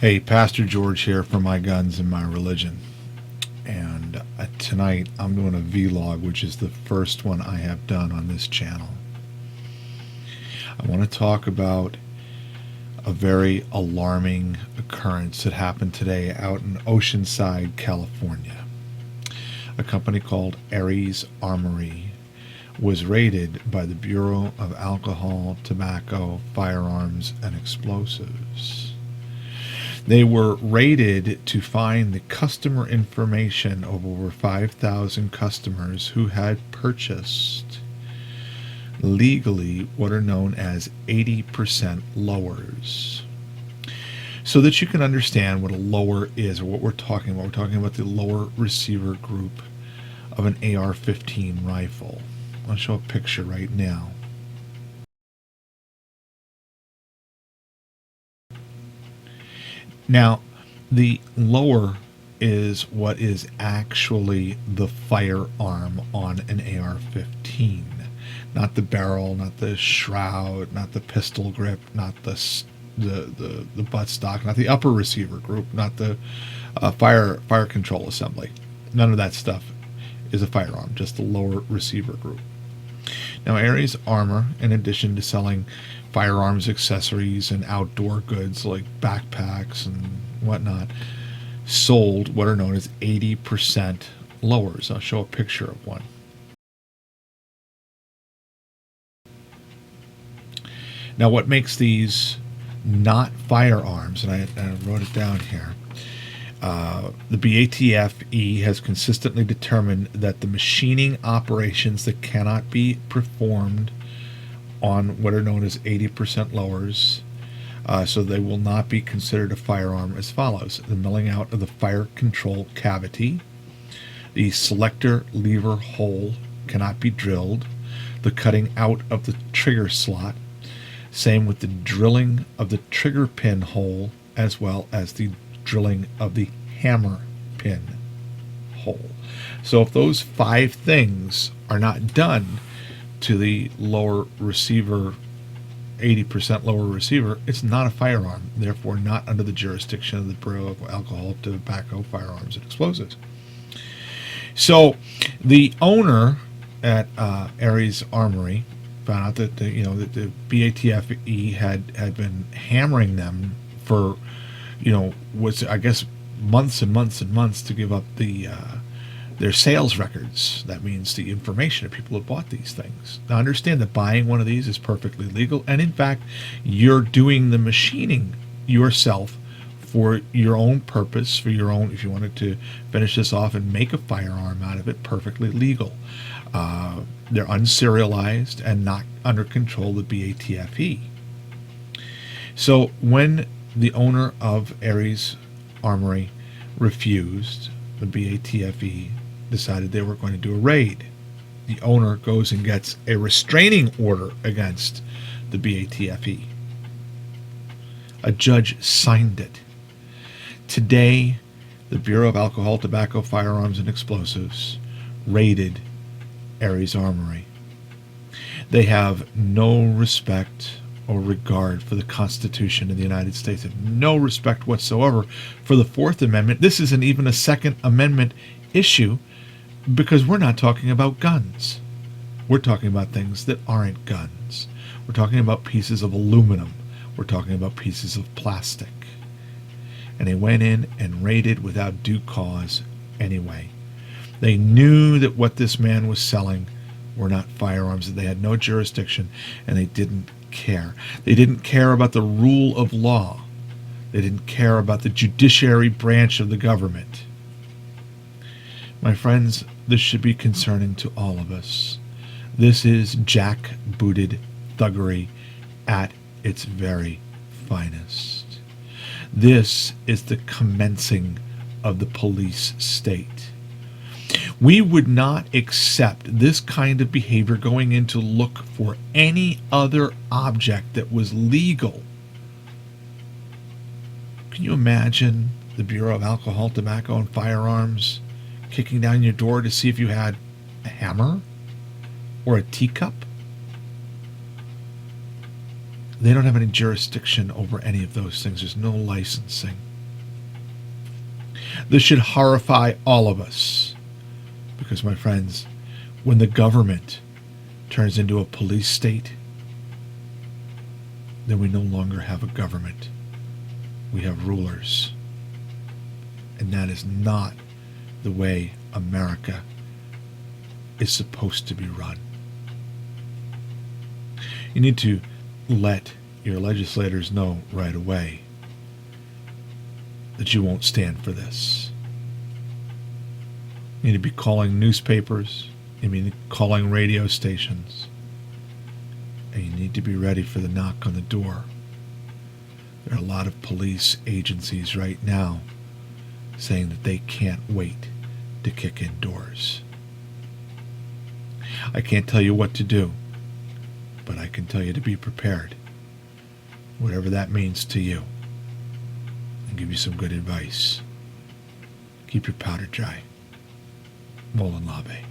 Hey, Pastor George here for My Guns and My Religion. And tonight I'm doing a vlog, which is the first one I have done on this channel. I want to talk about a very alarming occurrence that happened today out in Oceanside, California. A company called Ares Armory was raided by the Bureau of Alcohol, Tobacco, Firearms, and Explosives. They were raided to find the customer information of over 5,000 customers who had purchased legally what are known as 80% lowers. So that you can understand what a lower is, or what we're talking about. We're talking about the lower receiver group of an AR-15 rifle. I'll show a picture right now. Now, the lower is what is actually the firearm on an AR-15. Not the barrel, not the shroud, not the pistol grip, not the buttstock, not the upper receiver group, not the fire control assembly. None of that stuff is a firearm, just the lower receiver group. Now, Ares Armor, in addition to selling firearms accessories and outdoor goods like backpacks and whatnot, sold what are known as 80% lowers. I'll show a picture of one. Now, what makes these not firearms, and I wrote it down here, the BATFE has consistently determined that the machining operations that cannot be performed on what are known as 80% lowers, so they will not be considered a firearm, as follows: the milling out of the fire control cavity, the selector lever hole cannot be drilled, the cutting out of the trigger slot, same with the drilling of the trigger pin hole, as well as the drilling of the hammer pin hole. So if those 5 things are not done to the lower receiver, 80% lower receiver, it's not a firearm, therefore not under the jurisdiction of the Bureau of Alcohol, Tobacco, Firearms, and Explosives. So the owner at Ares Armory found out that the BATFE had been hammering them for was, I guess, months and months and months to give up their sales records. That means the information of people who bought these things. Now, understand that buying one of these is perfectly legal, and in fact, you're doing the machining yourself for your own purpose, for your own, if you wanted to finish this off and make a firearm out of it, perfectly legal. They're unserialized and not under control of the BATFE. So when the owner of Ares Armory refused, the BATFE decided they were going to do a raid. The owner goes and gets a restraining order against the BATFE. A judge signed it. Today, the Bureau of Alcohol, Tobacco, Firearms, and Explosives raided Ares Armory. They have no respect or regard for the Constitution of the United States, and no respect whatsoever for the Fourth Amendment. This isn't even a Second Amendment issue, because we're not talking about guns. We're talking about things that aren't guns. We're talking about pieces of aluminum. We're talking about pieces of plastic. And they went in and raided without due cause anyway. They knew that what this man was selling were not firearms, that they had no jurisdiction, and they didn't care. They didn't care about the rule of law. They didn't care about the judiciary branch of the government. My friends, this should be concerning to all of us. This is jackbooted thuggery at its very finest. This is the commencing of the police state. We would not accept this kind of behavior going in to look for any other object that was legal. Can you imagine the Bureau of Alcohol, Tobacco, and Firearms kicking down your door to see if you had a hammer or a teacup? They don't have any jurisdiction over any of those things. There's no licensing. This should horrify all of us. Because, my friends, when the government turns into a police state, then we no longer have a government. We have rulers. And that is not the way America is supposed to be run. You need to let your legislators know right away that you won't stand for this. You need to be calling newspapers, you need to be calling radio stations, and you need to be ready for the knock on the door. There are a lot of police agencies right now saying that they can't wait to kick in doors. I can't tell you what to do, but I can tell you to be prepared, whatever that means to you, and give you some good advice. Keep your powder dry. Molen Labe.